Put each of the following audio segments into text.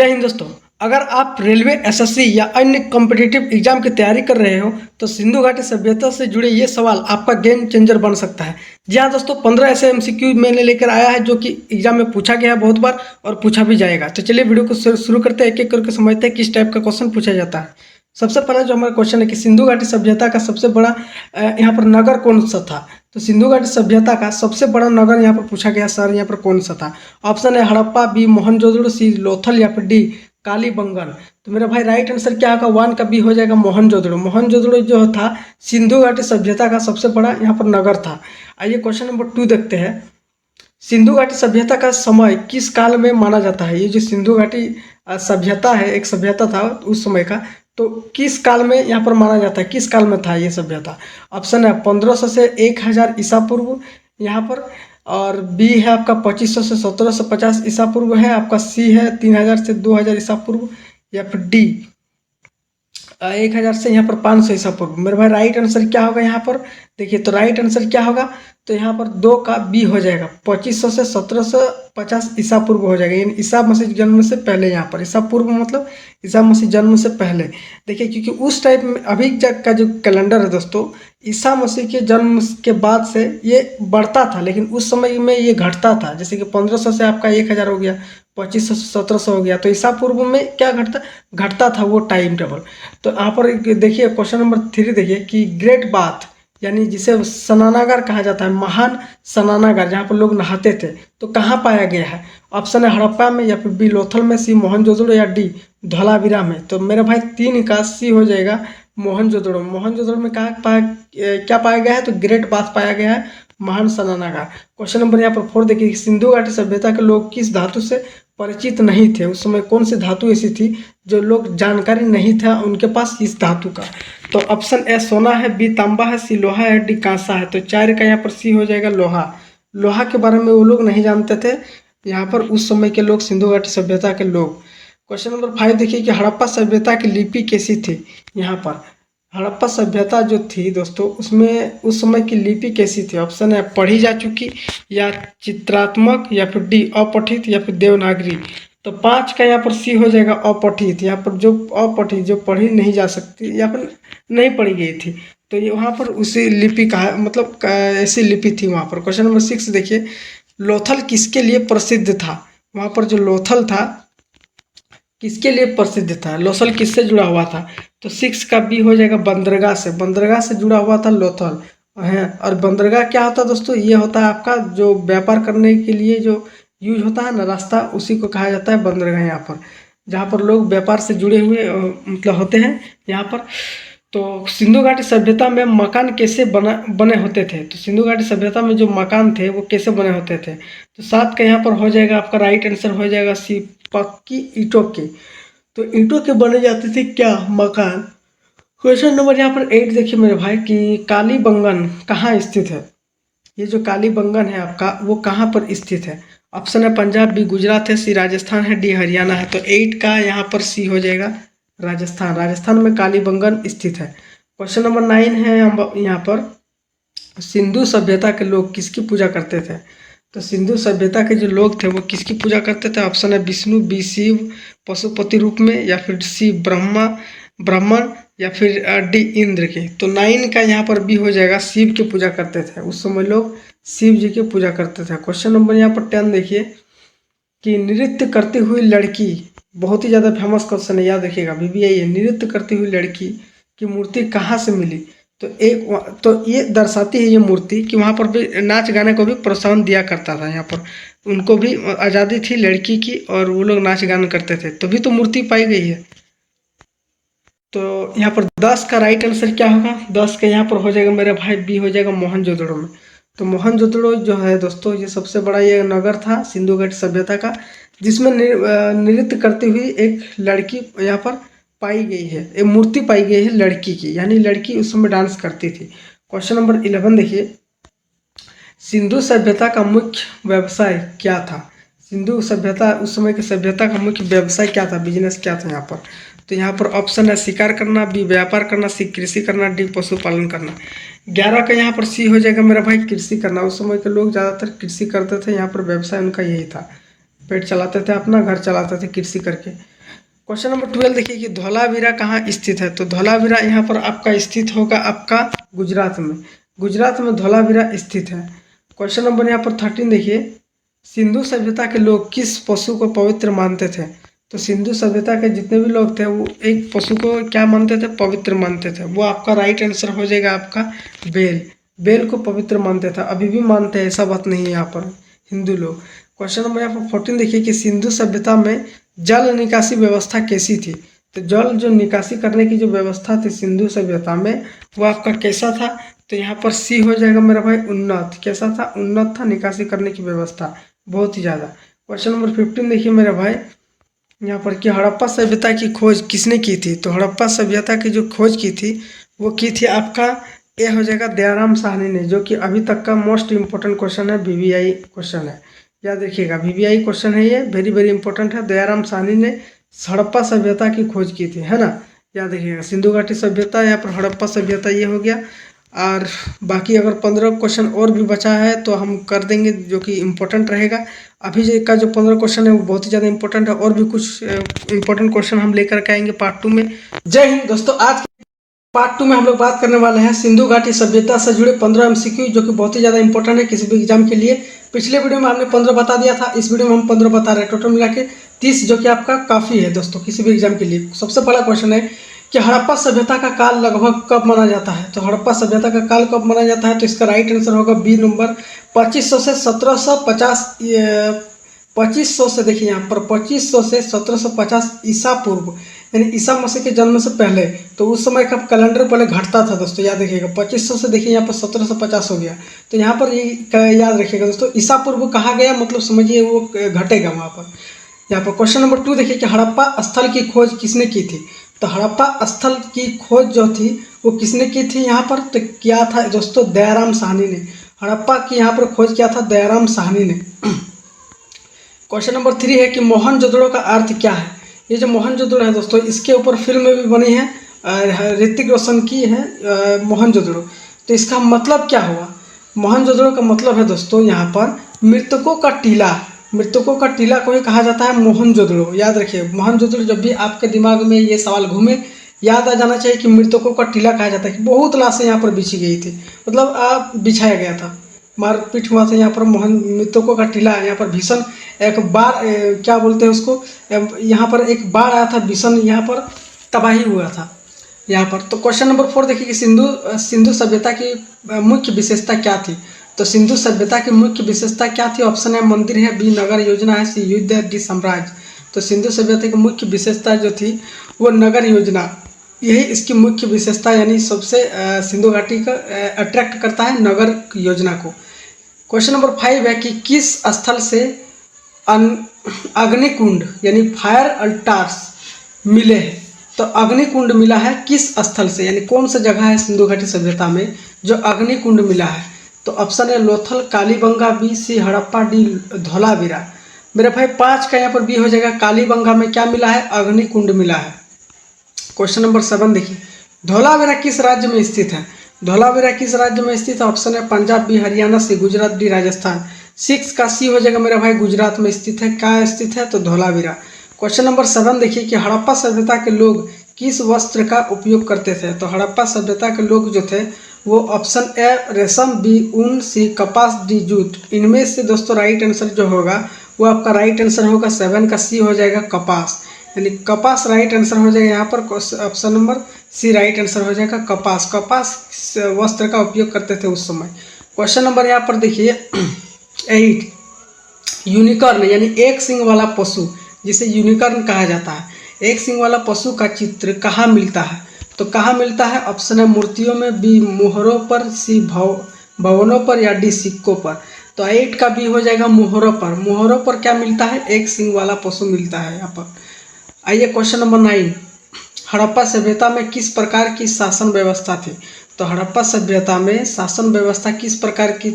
जय हिंद दोस्तों। अगर आप रेलवे एसएससी या अन्य कॉम्पिटिटिव एग्जाम की तैयारी कर रहे हो तो सिंधु घाटी सभ्यता से जुड़े ये सवाल आपका गेम चेंजर बन सकता है। जी हाँ दोस्तों, 15 ऐसे एमसीक्यू मैंने लेकर आया है जो कि एग्जाम में पूछा गया है बहुत बार और पूछा भी जाएगा। तो चलिए वीडियो को शुरू करते हैं, एक एक करके समझते हैं किस टाइप का क्वेश्चन पूछा जाता है। सबसे पहला जो हमारा क्वेश्चन है कि सिंधु घाटी सभ्यता का सबसे बड़ा यहाँ पर नगर कौन सा था। तो सिंधु घाटी सभ्यता का सबसे बड़ा नगर यहाँ पर पूछा गया, शहर यहाँ पर कौन सा था। ऑप्शन है हड़प्पा, बी मोहनजोदड़ो, सी लोथल या फिर डी कालीबंगन। तो मेरा भाई राइट आंसर क्या होगा, 1 का बी हो जाएगा मोहनजोदड़ो। मोहनजोदड़ो जो था सिंधु घाटी सभ्यता का सबसे बड़ा यहाँ पर नगर था। आइए क्वेश्चन नंबर 2 देखते हैं। सिंधु घाटी सभ्यता का समय किस काल में माना जाता है। ये जो सिंधु घाटी सभ्यता है, एक सभ्यता था उस समय का, तो किस काल में यहाँ पर माना जाता है, किस काल में था ये सभ्यता। ऑप्शन है 1500 से 1000 ईसा पूर्व यहाँ पर, और बी है आपका 2500 से 1750 ईसा पूर्व है, आपका सी है 3000 से 2000 ईसा पूर्व, या फिर डी 1000 से यहाँ पर 500 ईसा पूर्व। मेरे भाई राइट आंसर क्या होगा यहाँ पर, देखिए तो राइट आंसर क्या होगा, तो यहाँ पर 2 का बी हो जाएगा, 2500 से 1750 ईसा पूर्व हो जाएगा। यानी ईसा मसीह जन्म से पहले, यहाँ पर ईसा पूर्व मतलब ईसा मसीह जन्म से पहले। देखिए क्योंकि उस टाइप में अभी का जो कैलेंडर है दोस्तों, ईसा मसीह के जन्म के बाद से ये बढ़ता था, लेकिन उस समय में ये घटता था। जैसे कि 1500 से आपका 1000 हो गया, 2500 से 1700 हो गया, तो ईसा पूर्व में क्या घटता था वो टाइम टेबल। तो यहाँ पर देखिए क्वेश्चन नंबर 3 देखिए कि ग्रेट बाथ यानी जिसे स्नानागार कहा जाता है, महान स्नानागार जहाँ पर लोग नहाते थे, तो कहाँ पाया गया है। ऑप्शन है हड़प्पा में, या फिर बी लोथल में, सी मोहनजोदड़ो, या डी धौलावीरा में। तो मेरे भाई 3 का सी हो जाएगा मोहनजोदड़ो। मोहनजोदड़ो में क्या पाया गया है, तो ग्रेट बाथ पाया गया है, महान स्नानागार। क्वेश्चन नंबर यहाँ पर 4 देखिए, सिंधु घाटी सभ्यता के लोग किस धातु से परिचित नहीं थे। उस समय कौन सी धातु ऐसी थी जो लोग जानकारी नहीं था उनके पास इस धातु का। तो ऑप्शन ए सोना है, बी तांबा है, सी लोहा है, डी कांसा है। तो 4 का यहाँ पर सी हो जाएगा लोहा। लोहा के बारे में वो लोग नहीं जानते थे यहाँ पर उस समय के लोग, सिंधु घाटी सभ्यता के लोग। क्वेश्चन नंबर 5 देखिए कि हड़प्पा सभ्यता की लिपि कैसी थी। यहाँ पर हड़प्पा सभ्यता जो थी दोस्तों, उसमें उस समय की लिपि कैसी थी। ऑप्शन है पढ़ी जा चुकी, या चित्रात्मक, या फिर डी अपठित, या फिर देवनागरी। तो 5 का यहाँ पर सी हो जाएगा अपठित। यहाँ पर जो अपठित, जो पढ़ी नहीं जा सकती या फिर नहीं पढ़ी गई थी, तो ये वहाँ पर उसी लिपि का मतलब ऐसी लिपि थी वहाँ पर। क्वेश्चन नंबर 6 देखिए, लोथल किसके लिए प्रसिद्ध था। वहाँ पर जो लोथल था किसके लिए प्रसिद्ध था, लोथल किससे जुड़ा हुआ था। तो 6 का बी हो जाएगा बंदरगाह से। बंदरगाह से जुड़ा हुआ था लोथल है। और बंदरगाह क्या होता है दोस्तों, ये होता है आपका जो व्यापार करने के लिए जो यूज होता है ना रास्ता, उसी को कहा जाता है बंदरगाह। यहाँ पर जहाँ पर लोग व्यापार से जुड़े हुए मतलब होते हैं यहाँ पर। तो सिंधु घाटी सभ्यता में मकान कैसे बने होते थे। तो सिंधु घाटी सभ्यता में जो मकान थे वो कैसे बने होते थे। तो 7 का यहाँ पर हो जाएगा आपका राइट आंसर हो जाएगा सी पक्की ईंटों के। तो ईंटों के बने जाते थे क्या मकान। क्वेश्चन नंबर यहाँ पर 8 देखिए मेरे भाई कि कालीबंगन कहाँ स्थित है। ये जो कालीबंगन है आपका वो कहाँ पर स्थित है। ऑप्शन है पंजाब, बी गुजरात है, सी राजस्थान है, डी हरियाणा है। तो 8 का यहाँ पर सी हो जाएगा राजस्थान। राजस्थान में कालीबंगन स्थित है। क्वेश्चन नंबर 9 है यहाँ पर, सिंधु सभ्यता के लोग किसकी पूजा करते थे। तो सिंधु सभ्यता के जो लोग थे वो किसकी पूजा करते थे। ऑप्शन है विष्णु, बी शिव पशुपति रूप में, या फिर सी ब्राह्मण, या फिर डी इंद्र के। तो 9 का यहाँ पर बी हो जाएगा, शिव की पूजा करते थे उस समय लोग, शिव जी की पूजा करते थे। क्वेश्चन नंबर यहाँ पर 10 देखिए कि नृत्य करती हुई लड़की, बहुत ही ज़्यादा फेमस क्वेश्चन है, याद रखिएगा अभी भी यही है। नृत्य करती हुई लड़की की मूर्ति कहाँ से मिली। तो ये दर्शाती है ये मूर्ति कि वहाँ पर भी नाच गाने को भी प्रोत्साहन दिया करता था। यहाँ पर उनको भी आज़ादी थी लड़की की और वो लोग नाच गान करते थे, तभी तो मूर्ति पाई गई है। तो यहाँ पर 10 का राइट आंसर क्या होगा, 10 का यहाँ पर हो जाएगा मेरे भाई बी हो जाएगा मोहनजोदड़ो में। तो मोहनजोदड़ो जो है दोस्तों, ये सबसे बड़ा ये नगर था सिंधु घाटी सभ्यता का, जिसमें नृत्य करती हुई एक लड़की यहाँ पर पाई गई है, एक मूर्ति पाई गई है लड़की की, यानी लड़की उस समय डांस करती थी। क्वेश्चन नंबर 11 देखिए, सिंधु सभ्यता का मुख्य व्यवसाय क्या था। सिंधु सभ्यता उस समय की सभ्यता का मुख्य व्यवसाय क्या था, बिजनेस क्या था यहाँ पर। तो यहाँ पर ऑप्शन है शिकार करना, बी व्यापार करना, सी कृषि करना, डी पशुपालन करना। 11 का यहाँ पर सी हो जाएगा मेरा भाई कृषि करना। उस समय के लोग ज़्यादातर कृषि करते थे, यहाँ पर व्यवसाय उनका यही था। पेट चलाते थे, अपना घर चलाते थे कृषि करके। क्वेश्चन नंबर 12 देखिए कि धौलावीरा कहाँ स्थित है। तो धौलावीरा यहाँ पर आपका स्थित होगा आपका गुजरात में। गुजरात में धौलावीरा स्थित है। क्वेश्चन नंबर यहाँ पर 13 देखिए, सिंधु सभ्यता के लोग किस पशु को पवित्र मानते थे। तो सिंधु सभ्यता के जितने भी लोग थे वो एक पशु को क्या मानते थे, पवित्र मानते थे। वो आपका राइट आंसर हो जाएगा आपका बैल। बैल को पवित्र मानते थे, अभी भी मानते हैं, ऐसा बात नहीं है यहाँ पर हिंदू लोग। क्वेश्चन नंबर यहाँ पर 14 देखिए कि सिंधु सभ्यता में जल निकासी व्यवस्था कैसी थी। तो जल जो निकासी करने की जो व्यवस्था थी सिंधु सभ्यता में वो आपका कैसा था। तो यहाँ पर सी हो जाएगा मेरा भाई उन्नत। कैसा था, उन्नत था निकासी करने की व्यवस्था बहुत ही ज़्यादा। क्वेश्चन नंबर 15 देखिए मेरा भाई यहाँ पर कि हड़प्पा सभ्यता की खोज किसने की थी। तो हड़प्पा सभ्यता की जो खोज की थी वो की थी आपका ए हो जाएगा दयाराम साहनी ने, जो कि अभी तक का मोस्ट इंपॉर्टेंट क्वेश्चन है, वीवीआई क्वेश्चन है, याद रखिएगा। वीवीआई क्वेश्चन है ये, वेरी वेरी इंपॉर्टेंट है। दयाराम साहनी ने हड़प्पा सभ्यता की खोज की थी, है ना, याद रखिएगा। सिंधु घाटी सभ्यता, यहाँ पर हड़प्पा सभ्यता ये हो गया। और बाकी अगर 15 क्वेश्चन और भी बचा है तो हम कर देंगे, जो कि इम्पोर्टेंट रहेगा। अभी का जो 15 क्वेश्चन है वो बहुत ही ज़्यादा इंपॉर्टेंट है, और भी कुछ इंपॉर्टेंट क्वेश्चन हम लेकर के आएंगे पार्ट 2 में। जय हिंद दोस्तों। आज पार्ट 2 में हम लोग बात करने वाले हैं सिंधु घाटी सभ्यता से जुड़े 15 एमसीक्यू, जो कि बहुत ही ज़्यादा इंपॉर्टेंट है किसी भी एग्जाम के लिए। पिछले वीडियो में हमने 15 बता दिया था, इस वीडियो में हम 15 बता रहे हैं, टोटल मिला के 30, जो कि आपका काफ़ी है दोस्तों किसी भी एग्जाम के लिए। सबसे बड़ा क्वेश्चन है कि हड़प्पा सभ्यता का काल लगभग कब माना जाता है। तो हड़प्पा सभ्यता का काल कब माना जाता है, तो इसका राइट आंसर होगा बी नंबर 2500 से 1750। 2500 से देखिए यहाँ पर 2500 से 1750 ईसा पूर्व, यानी ईसा मसीह के जन्म से पहले। तो उस समय का कैलेंडर पहले घटता था दोस्तों, याद रखिएगा। 2500 से देखिए यहाँ पर 1750 हो गया, तो यहाँ पर ये याद रखिएगा दोस्तों, ईसा पूर्व कहा गया, मतलब समझिए वो घटेगा वहाँ पर। यहाँ पर क्वेश्चन नंबर 2 देखिए कि हड़प्पा स्थल की खोज किसने की थी। तो हड़प्पा स्थल की खोज जो थी वो किसने की थी यहाँ पर, तो क्या था दोस्तों, दयाराम साहनी ने। हड़प्पा की यहाँ पर खोज किया था दयाराम साहनी ने। क्वेश्चन नंबर 3 है कि मोहनजोदड़ो का अर्थ क्या है। ये जो मोहनजोदड़ो है दोस्तों, इसके ऊपर फिल्म भी बनी है, ऋतिक रोशन की है मोहनजोदड़ो। तो इसका मतलब क्या हुआ, मोहनजोदड़ो का मतलब है दोस्तों यहाँ पर मृतकों का टीला। मृतकों का टीला को ही कहा जाता है मोहनजोदड़ो, याद रखिए। मोहनजोदड़ो जब भी आपके दिमाग में ये सवाल घूमे, याद आ जाना चाहिए कि मृतकों का टीला कहा जाता है, कि बहुत लाशें यहाँ पर बिछी गई थी, मतलब बिछाया गया था, मारपीट हुआ था यहाँ पर। मृतकों का टीला यहाँ पर भीषण एक बार क्या बोलते हैं उसको, यहाँ पर एक बाढ़ आया था, भीषण यहाँ पर तबाही हुआ था यहाँ पर। तो क्वेश्चन नंबर 4 देखिए कि सिंधु सभ्यता की मुख्य विशेषता क्या थी। तो सिंधु सभ्यता की मुख्य विशेषता क्या थी। ऑप्शन है मंदिर है, बी नगर योजना है, सी युद्ध है, डी साम्राज्य। तो सिंधु सभ्यता की मुख्य विशेषता जो थी वो नगर योजना, यही इसकी मुख्य विशेषता, यानी सबसे सिंधु घाटी का अट्रैक्ट करता है नगर योजना को। क्वेश्चन नंबर 5 है कि किस स्थल से अग्निकुंड यानी फायर अल्टार्स मिले हैं। तो अग्निकुंड मिला है किस स्थल से, यानी कौन सा जगह है सिंधु घाटी सभ्यता में जो अग्निकुंड मिला है। तो ऑप्शन है Lothal, Kalibangan, B C Harappa, D Dholavira. मेरे भाई 5 का यहाँ पर बी हो जाएगा। कालीबंगा में क्या मिला है, अग्निकुंड मिला है। क्वेश्चन नंबर 7 देखिए, धौलावीरा किस राज्य में स्थित है। धौलावीरा किस राज्य में स्थित है। ऑप्शन है पंजाब, बी हरियाणा, सी गुजरात, डी राजस्थान। 6 का सी हो जाएगा मेरा भाई, गुजरात में स्थित है। क्या स्थित है, तो धौलावीरा। क्वेश्चन नंबर 7 देखिए कि हड़प्पा सभ्यता के लोग किस वस्त्र का उपयोग करते थे। तो हड़प्पा सभ्यता के लोग जो थे वो ऑप्शन ए रेशम, बी ऊन, सी कपास, डी जूट। इनमें से दोस्तों राइट आंसर जो होगा वो आपका राइट आंसर होगा 7 का सी हो जाएगा कपास, यानी कपास राइट आंसर हो जाएगा यहाँ पर। Option number C right answer हो जाएगा कपास। कपास वस्त्र का उपयोग करते थे उस समय। क्वेश्चन नंबर यहाँ पर देखिए 8, यूनिकॉर्न यानी एक सिंग वाला पशु, जिसे यूनिकॉर्न कहा जाता है, एक सिंग वाला पशु का चित्र कहाँ मिलता है। तो कहाँ मिलता है। ऑप्शन है मूर्तियों में, बी मोहरों पर, सी भवनों पर, या डी सिक्कों पर। तो 8 का बी हो जाएगा मोहरों पर। मोहरों पर क्या मिलता है, एक सिंग वाला पशु मिलता है यहाँ पर। आइए क्वेश्चन नंबर 9, हड़प्पा सभ्यता में किस प्रकार की शासन व्यवस्था थी। तो हड़प्पा सभ्यता में शासन व्यवस्था किस प्रकार की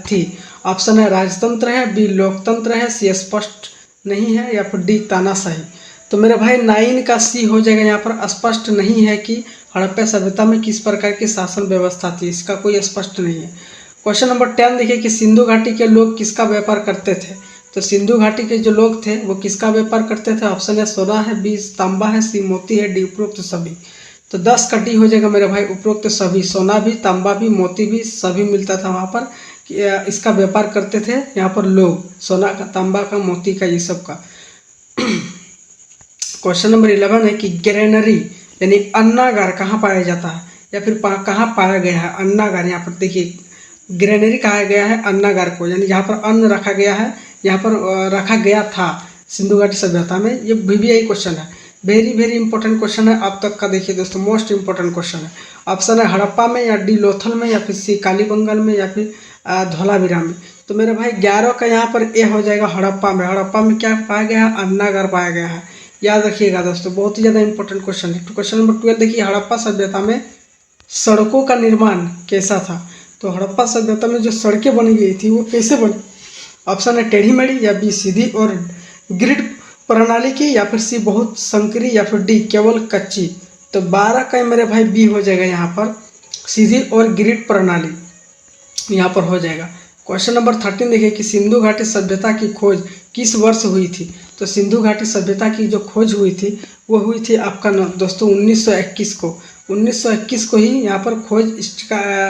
थी। ऑप्शन है राजतंत्र है, बी लोकतंत्र है, सी स्पष्ट नहीं है, या फिर डी तानाशाही। तो मेरे भाई 9 का सी हो जाएगा यहाँ पर, स्पष्ट नहीं है कि हड़प्पा सभ्यता में किस प्रकार की शासन व्यवस्था थी, इसका कोई स्पष्ट नहीं है। क्वेश्चन नंबर 10 देखिए कि सिंधु घाटी के लोग किसका व्यापार करते थे। तो सिंधु घाटी के जो लोग थे वो किसका व्यापार करते थे? ऑप्शन है सोना है, बी तांबा है, सी मोती है, डी उपरोक्त सभी। तो 10 का डी हो जाएगा मेरे भाई, उपरोक्त सभी। सोना भी, तांबा भी, मोती भी, सभी मिलता था वहाँ पर। इसका व्यापार करते थे यहाँ पर लोग, सोना का, तांबा का, मोती का, ये सब का। क्वेश्चन नंबर 11 है कि ग्रेनरी यानी अन्नागार कहाँ पाया जाता है, या फिर कहाँ पाया गया है अन्नागार? यहाँ पर देखिए, ग्रेनरी कहा गया है अन्नागार को, यानी जहाँ पर अन्न रखा गया है, यहाँ पर रखा गया था सिंधु घाटी सभ्यता में। ये VVI क्वेश्चन है, वेरी वेरी इंपॉर्टेंट क्वेश्चन है अब तक का। देखिए दोस्तों, मोस्ट इंपॉर्टेंट क्वेश्चन है। ऑप्शन है हड़प्पा में, या डी लोथल में, या फिर सी कालीबंगन में, या फिर धौलावीरा में। तो मेरे भाई 11 का यहाँ पर ए हो जाएगा, हड़प्पा में। हड़प्पा में क्या पाया गया है? अन्नागार पाया गया है। याद रखिएगा दोस्तों, बहुत ही ज़्यादा इंपॉर्टेंट क्वेश्चन है। तो क्वेश्चन नंबर 12 देखिए, हड़प्पा सभ्यता में सड़कों का निर्माण कैसा था? तो हड़प्पा सभ्यता में जो सड़कें बनी गई थी वो कैसे बनी? ऑप्शन है टेढ़ी मेढ़ी, या बी सीधी और ग्रिड प्रणाली की, या फिर सी बहुत संकरी, या फिर डी केवल कच्ची। तो 12 का मेरे भाई बी हो जाएगा यहाँ पर, सीधी और ग्रिड प्रणाली यहाँ पर हो जाएगा। क्वेश्चन नंबर 13 देखिए कि सिंधु घाटी सभ्यता की खोज किस वर्ष हुई थी? तो सिंधु घाटी सभ्यता की जो खोज हुई थी वो हुई थी आपका दोस्तों 1921 को। 1921 को ही यहाँ पर खोज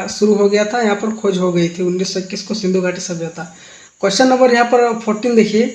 शुरू हो गया था, यहाँ पर खोज हो गई थी 1921 को सिंधु घाटी सभ्यता। क्वेश्चन नंबर यहाँ पर 14 देखिए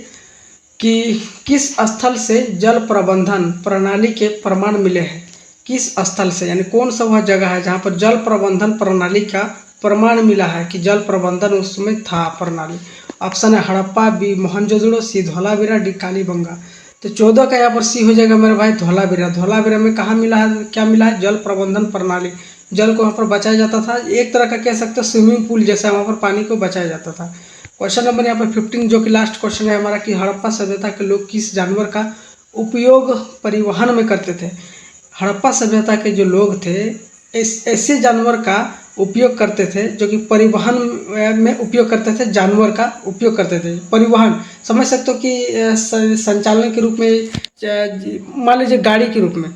कि किस स्थल से जल प्रबंधन प्रणाली के प्रमाण मिले हैं? किस स्थल से, यानी कौन सा वह जगह है जहाँ पर जल प्रबंधन प्रणाली का प्रमाण मिला है कि जल प्रबंधन उसमें था प्रणाली? ऑप्शन है हड़प्पा, बी मोहनजोदड़ो, सी धौलावीरा, डी कालीबंगा। तो 14 का यहाँ पर सी हो जाएगा मेरे भाई, धौलावीरा। धौलावीरा में कहाँ मिला है, क्या मिला है? जल प्रबंधन प्रणाली। जल को वहाँ पर बचाया जाता था, एक तरह का कह सकते हो स्विमिंग पूल जैसा, वहाँ पर पानी को बचाया जाता था। क्वेश्चन नंबर यहाँ पर 15 जो कि लास्ट क्वेश्चन है हमारा, कि हड़प्पा सभ्यता के लोग किस जानवर का उपयोग परिवहन में करते थे? हड़प्पा सभ्यता के जो लोग थे ऐसे जानवर का उपयोग करते थे जो कि परिवहन में उपयोग करते थे, जानवर का उपयोग करते थे। परिवहन समझ सकते हो कि संचालन के रूप में, मान लीजिए गाड़ी के रूप में,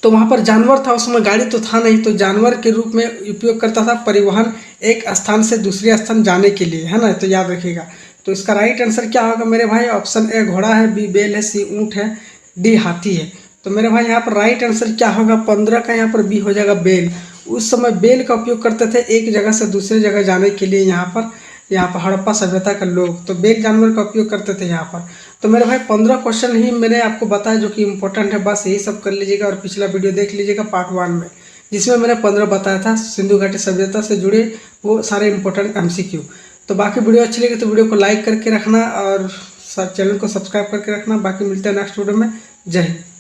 तो वहाँ पर जानवर था, उसमें गाड़ी तो था नहीं, तो जानवर के रूप में उपयोग करता था परिवहन, एक स्थान से दूसरे स्थान जाने के लिए, है ना? तो याद रखिएगा। तो इसका राइट आंसर क्या होगा मेरे भाई? ऑप्शन ए घोड़ा है, बी बैल है, सी ऊँट है, डी हाथी है। तो मेरे भाई यहाँ पर राइट आंसर क्या होगा? 15 का यहाँ पर बी हो जाएगा, बैल। उस समय बैल का उपयोग करते थे एक जगह से दूसरे जगह जाने के लिए, यहाँ पर हड़प्पा सभ्यता के लोग तो बैल जानवर का उपयोग करते थे यहाँ पर। तो मेरे भाई 15 क्वेश्चन ही मैंने आपको बताया जो कि इंपॉर्टेंट है, बस यही सब कर लीजिएगा। और पिछला वीडियो देख लीजिएगा पार्ट 1 में, जिसमें मैंने 15 बताया था सिंधु घाटी सभ्यता से जुड़े वो सारे इंपॉर्टेंट MCQ। तो बाकी वीडियो अच्छी लगी तो वीडियो को लाइक करके रखना और चैनल को सब्सक्राइब करके रखना। बाकी मिलते हैं नेक्स्ट वीडियो में। जय हिंद।